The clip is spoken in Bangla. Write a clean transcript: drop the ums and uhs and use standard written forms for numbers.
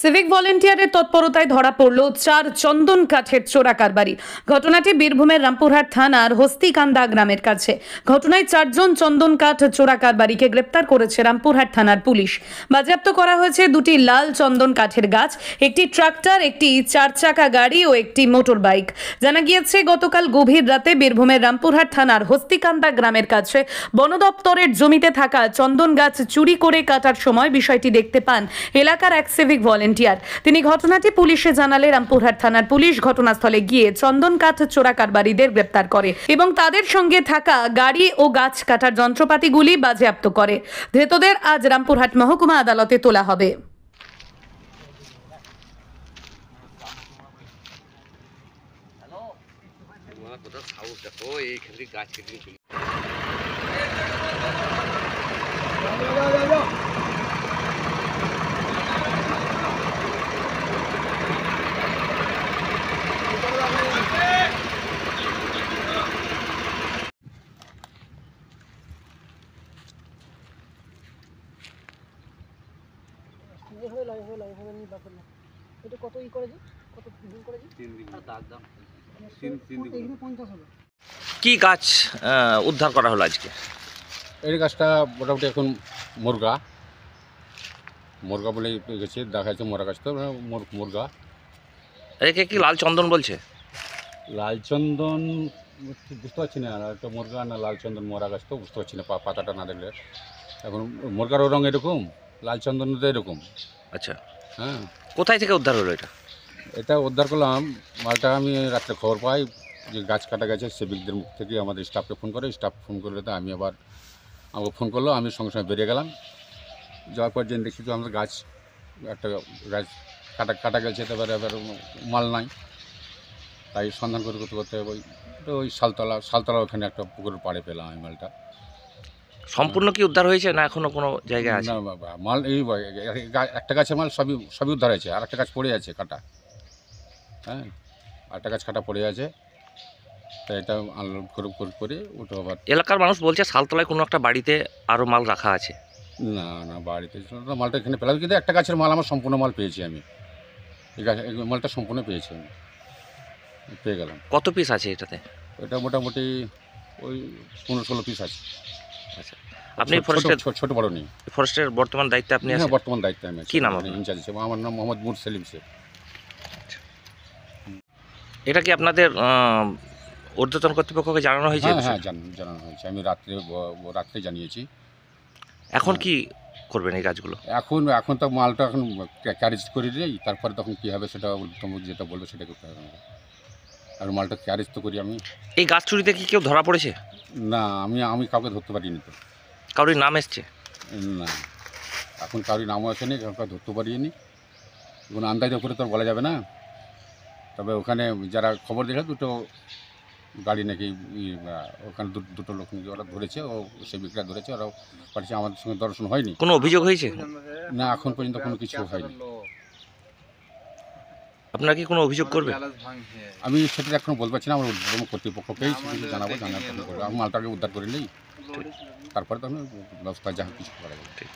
সিভিক ভলেন্টিয়ারের তৎপরতায় ধরা পড়ল 4 চন্দন কাঠের চোরা কারবারি। ঘটনাটি বীরভূমের রামপুরহাট থানার হস্তিকান্দা গ্রামের কাছে। ঘটনায় 4 জন চন্দন কাঠ চোরা কারবারিকে গ্রেপ্তার করেছে রামপুরহাট থানার পুলিশ। বাজেয়াপ্ত করা হয়েছে 2টি লাল চন্দন কাঠের গাছ, একটি ট্রাক্টর, একটি 4 চাকা গাড়ি ও একটি মোটর বাইক। জানা গিয়েছে গতকাল গভীর রাতে বীরভূমের রামপুরহাট থানার হস্তিকান্দা গ্রামের কাছে বন দপ্তরের জমিতে থাকা চন্দন গাছ চুরি করে কাটার সময় বিষয়টি দেখতে পান এলাকার এক সিভিক ভলেন্টিয়ার। তিনি ঘটনাটি পুলিশে জানালে রামপুরহাট থানার পুলিশ ঘটনাস্থলে গিয়ে চন্দন কাঠ চোরা কারবারিদের গ্রেপ্তার করে এবং তাদের সঙ্গে থাকা গাড়ি ও গাছ কাটার যন্ত্রপাতিগুলি বাজেয়াপ্ত করে। ধৃতদের আজ রামপুরহাট মহকুমা আদালতে তোলা হবে। এটা কত ই করেছি, কত দিন করেছি? 3 দিন আর দাগ দাম 3 দিন। এখানে 50 হলো। কি গাছ উদ্ধার করা হলো আজকে? এই গাছটা মোটামুটি এখন মুরগা বলে গেছে, দেখা যাচ্ছে মরা গাছ তো মুরগা। একে কি লাল চন্দন বলছে? লাল চন্দন ঠিক বুঝতে পারছি না, আর একটা মুরগা না লাল চন্দন মরা গাছ তো বুঝতে পারছি না পাতাটা না দেখলে। এখন মুরগারও রঙ এরকম, লাল চন্দন তো এরকম। আচ্ছা, হ্যাঁ, কোথায় থেকে উদ্ধার হলো এটা? এটা উদ্ধার করলাম মালটা আমি রাত্রে খবর পাই যে গাছ কাটা গেছে, সেবিকদের মুখ থেকে আমাদের স্টাফকে ফোন করে, স্টাফ ফোন করলে তো আমি আবার আমাকে ফোন করলো, আমি সঙ্গে সঙ্গে বেরিয়ে গেলাম। যাওয়ার পর জেনে দেখি তো আমাদের গাছ একটা গাছ কাটা গেছে, তারপরে এবার মাল নাই। তাই সন্ধান করতে করতে ওই শালতলা ওখানে একটা পুকুরের পাড়ে পেলাম আমি মালটা। সম্পূর্ণ কি উদ্ধার হয়েছে না এখনো কোনো জায়গায় আছে? না মাল এই একটা গাছের মাল সবই উদ্ধার হয়েছে, আর একটা গাছ পড়ে আছে কাটা। হ্যাঁ, আরেকটা গাছ কাটা পড়ে আছে, তাই এটা আনলোড করে ওটা আবার। এলাকার মানুষ বলছে শালতলায় কোনো একটা বাড়িতে আরও মাল রাখা আছে। না বাড়িতে মালটা এখানে পেলাম, কিন্তু একটা গাছের মাল আমার সম্পূর্ণ মাল পেয়েছি আমি। এই মালটা সম্পূর্ণ পেয়েছি আমি, পেয়ে গেলাম। কত পিস আছে এটাতে? এটা মোটামুটি ওই 15-16 পিস আছে। আচ্ছা, আপনি ছোট বড় নেই। ফরেস্টের বর্তমান দায়িত্বে আপনি আছেন? বর্তমান দায়িত্বে আমি আছি। কি নাম আপনার? ইনচার্জ হিসেবে আমার নাম মোহাম্মদ মুর সেলিম শেখ। এটা কি আপনাদের ঊর্ধ্বতন কর্তৃপক্ষকে জানানো হয়েছে? হ্যাঁ জানানো হয়েছে, আমি রাত্রে জানিয়েছি। এখন কি করবেন এই গাছগুলো? এখন তো মালটা এখন ক্যারেজ করে দিই, তারপরে তখন কী হবে সেটা তোমাকে যেটা বলবো সেটা করতে হবে। আর মালটা ক্যারেজ তো করি আমি। এই গাছ চুরিতে কি কেউ ধরা পড়েছে? না, আমি কাউকে ধরতে পারিনি তো। কারোর নাম এসছে? না, এখন কারোর নামও আসেনি, কাউকে ধরতে পারিনি। কোনো আন্দাজের উপরে তো বলা যাবে না। তবে ওখানে যারা খবর দিয়েছে, দুটো গাড়ি নাকি ওখানে দুটো লোক নাকি ওরা ধরেছে, ও সেবিকরা ধরেছে, ওরাও পাঠিয়েছে। আমাদের সঙ্গে দর্শন হয়নি। কোনো অভিযোগ হয়েছে? না, এখন পর্যন্ত কোনো কিছু হয়নি। আপনারা কি কোনো অভিযোগ করবেন? আমি সেটা এখন বলতে পারছি না, আমার ঊর্ধ্বতন কর্তৃপক্ষকেই জানাবো, জানার পর আমি মালটাকে উদ্ধার করে নিই, তারপরে তো আমি ব্যবস্থা যা কিছু করা যাবে। ঠিক।